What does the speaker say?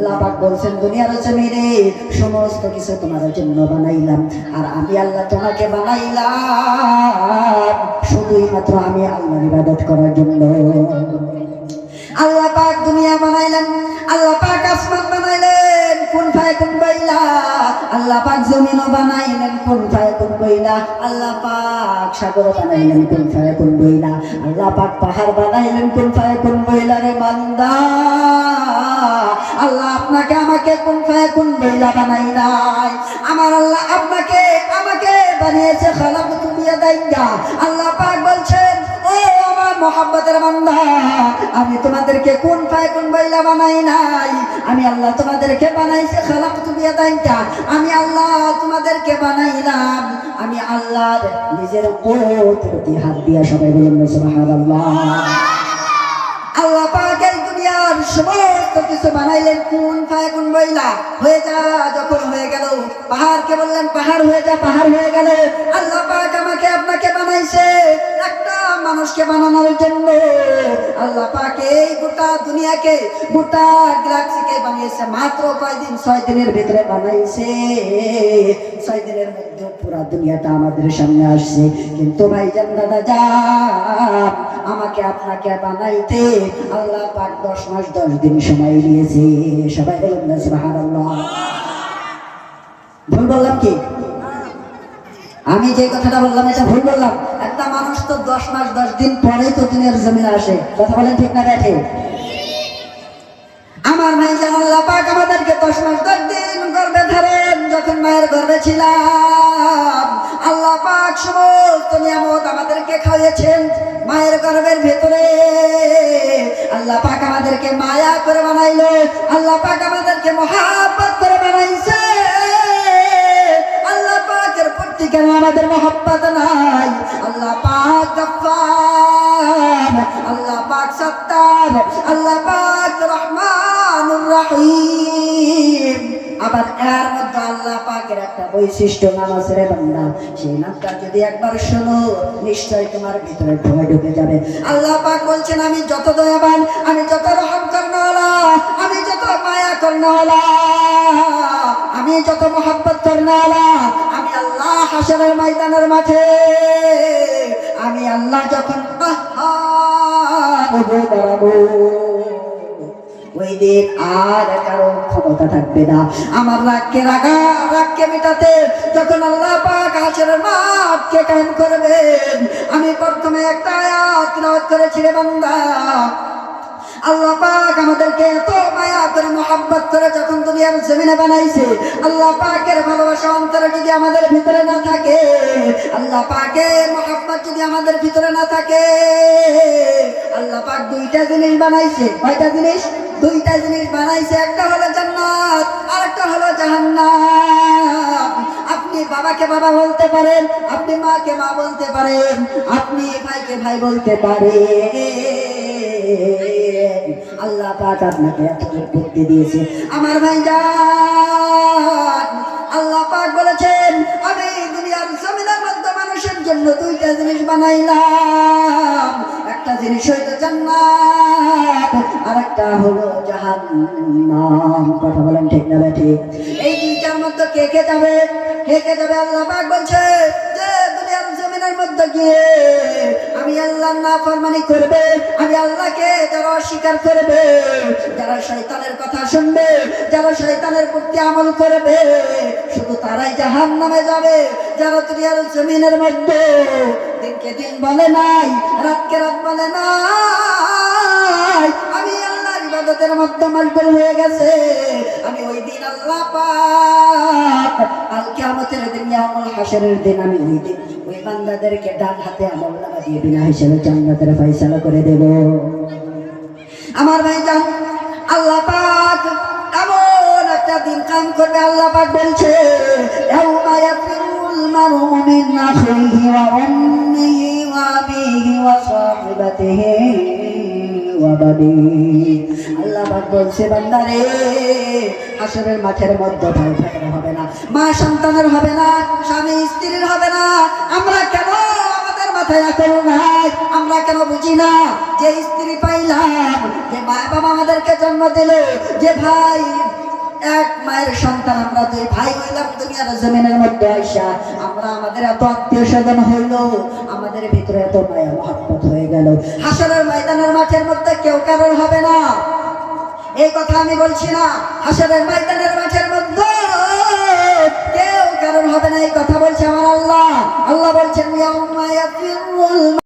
আল্লাহ পাক বলছেন দুনিয়ার জমিনে সমস্ত কিছু তোমার জন্য বানাইলাম, আর আমি আল্লাহ তোমাকে বানাইলাম শুধুই মাত্র আমি আল্লাহর ইবাদত করার জন্য। আল্লাহ পাক দুনিয়া বানাইলেন, আল্লাহ পাক আসমান বানাইলেন কুন ফায়াকুন বইলা, আল্লাহ পাক জমিনও বানাইলেন কুন ফায়াকুন বইলা, আল্লাহ পাক সাগর বানাইলেন কুন ফায়াকুন বইলা, আল্লাহ পাক পাহাড় বানাইলেন কুন ফায়াকুন বইলা। রে বান্দা, আল্লাহ আপনাকে আমাকে কুন ফায়াকুন বইলা বানাই নাই, আমার আল্লাহ আপনাকে আমাকে বানিয়েছে খালাকতু বিয়াদাইয়া। আল্লাহ পাক বলছেন ও আমার মুহাব্বতের বান্দা, আমি তোমাদেরকে কুন ফায়াকুন বইলা বানাই নাই, আমি আল্লাহ তোমাদেরকে বানাইছে খালাকতু বিয়াদাইয়া। আমি আল্লাহ তোমাদেরকে বানাইলাম, আমি আল্লাহর নিজের কুদরতি হাত দিয়া। সবাই বলুন সুবহানাল্লাহ। আল্লাহ পাক এই দুনিয়ার সমস্ত কিছু বানাইলেন কুন ফায়াকুন বইলা। হয়ে যা যখন হয়ে গেল, পাহাড়কে বললেন পাহাড় হয়ে যা, পাহাড় হয়ে গেল। আল্লাহ পাক আমাকে আপনাকে বানাইছে একটা মানুষকে বানানোর জন্য। আল্লাহ পাক এই গোটা দুনিয়াকে, গোটা গ্যালাক্সিকে বানিয়েছে মাত্র কয়দিন? 6 দিনের ভিতরে বানাইছে। 6 দিনের মধ্যে পুরা দুনিয়াটা আমাদের সামনে আসছে। কিন্তু ভাইজান দাদা যান, আমাকে আপনাকে বানাইতে আল্লাহ পাক 10 মাস 10 দিন সময় নিয়েছে। সবাই বলুন না সুবহানাল্লাহ। ভুল বললাম কি? আমি যে কথাটা বললাম এটা ভুল বললাম? একটা মানুষ তো 10 মাস 10 দিন পরেই তো দুনিয়ার জমিনে আসে। কথা বলেন ঠিক না ঠিক? আমার ভাইজান আল্লাহ পাক আমাদেরকে 10 মাস 10 দিন গর্ভে ধরেন। যখন মায়ের গর্ভে ছিলাম, আল্লাহ পাক সমস্ত নিয়ামত আমাদেরকে খাইয়েছেন মায়ের গর্ভের ভেতরে। আল্লাহ পাক আমাদেরকে মায়া করে বানাইলো, আল্লাহ পাক আমাদেরকে মহব্বত করে বানাইছে। আল্লাহ পাকের প্রতি কেন আমাদের মহব্বত নাই? আল্লাহ পাক গফফার, আল্লাহ পাক সত্তার, আল্লাহ পাক রহমানুর রহিম। আবার এর মধ্যে আল্লাহ পাকের একটা বৈশিষ্ট্য নাম আছে রে বান্দা, সেই নামটা যদি একবার শোনো নিশ্চয় তোমার ভিতরে ভয় ঢুকে যাবে। আল্লাহ পাক বলছেন আমি যত দয়াবান, আমি যত রহম করনেওয়ালা, আমি যত মায়া করনেওয়ালা, আমি যত মহব্বত করনেওয়ালা। আমি আল্লাহ হাশরের ময়দানের মাঠে, আমি আল্লাহ যখন দাঁড়াবো, ওই দিন আর কারো ক্ষমতা থাকবে না আমার রাগকে মেটাতে। যখন আল্লাহ পাক হাশরের মাঠকে কায়েম করবেন, আমি প্রথমে একটা আয়াত তিলাওয়াত করেছি রে বান্দা। আল্লাহ পাক আমাদেরকে এত মায়া করে মহব্বত করে যখন দুনিয়ার জমিনে বানাইছে, আল্লাহ পাকের ভালোবাসা অন্তরে যদি আমাদের ভিতরে না থাকে, আল্লাহ পাকের মহব্বত যদি আমাদের ভিতরে না থাকে, আল্লাহ পাক 2টা জিনিস বানাইছে। কয়টা জিনিস? 2টা জিনিস বানাইছে। একটা হলো জান্নাত, আর একটা হলো জাহান্নাম। আপনি বাবাকে বাবা বলতে পারেন, আপনি মাকে মা বলতে পারেন, আপনি ভাইকে ভাই বলতে পারেন। আল্লাহ পাক আপনাকে এত বুদ্ধি দিয়েছে আমার ভাইজান। আল্লাহ পাক বলেছেন আমি দুনিয়ার জমিনের মধ্যে মানুষের জন্য 2টা জিনিস বানাইলাম। একটা জিনিস হইলো জান্নাত, আর একটা হলো জাহান্নাম। কথা বলেন ঠিক না ঠিক? এই 2টার মধ্যে কে কে যাবে? কে কে যাবে? আল্লাহ পাক বলছে যে দুনিয়ার জমিনের মধ্যে গিয়ে আমি আল্লাহর নাফরমানি করবে, আমি আল্লাহকে যারা অস্বীকার করবে, যারা শয়তানের কথা শুনবে, যারা শয়তানের প্রতি আমল করবে, শুধু তারাই জাহান্নামে যাবে। যারা দুনিয়ার জমিনের মধ্যে দিনকে দিন বলে নাই, রাতকে রাত বলে নাই, আমি আল্লাহর ইবাদতের মধ্যে মশগুল হয়ে গেছে, আমি ওই দিন আল্লাহ পাক আল কিয়ামতের দিন, ইয়াউমুল হাশরের দিন, আমি ওই দিন ওই বান্দাদেরকে ডান হাতে আমলনামা দিয়ে বিনা হিসাবে জান্নাতের ফয়সালা করে দেব। আমার ভাইজান আল্লাহ পাক এমন একটা দিন কায়েম করবে। আল্লাহ পাক বলছে ইয়াউমা ইয়াফিরুল মারউ মিন আখিহি ওয়া উম্মিহি ওয়া আবিহি ওয়া সাহিবাতিহি ওয়া বানিহি। আল্লাহ পাক বলছে বান্দারে, হাশরের মাঠের মধ্যে ভাই ভাইয়ের হবে না, মা সন্তানের হবে না, স্বামী স্ত্রীর হবে না। আমরা কেন আমাদের মাথায় আকল নাই? আমরা কেন বুঝি না যে স্ত্রী পাইলাম, যে মা বাবা আমাদেরকে জন্ম দিল, যে ভাই এক মায়ের সন্তান আমরা, দুই ভাই হইলাম দুনিয়ার জমিনের মধ্যে আইসা। আমরা আমাদের এত আত্মীয় স্বজন হইল, আমাদের ভিতরে এত মায়া মহব্বত হয়ে গেল, হাসরের ময়দানের মাঠের মধ্যে কেউ কারণ হবে না। এই কথা আমি বলছি না, হাসরের ময়দানের মাঠের মধ্যে কেউ কারণ হবে না, এই কথা বলছে আমার আল্লাহ। আল্লাহ বলছেন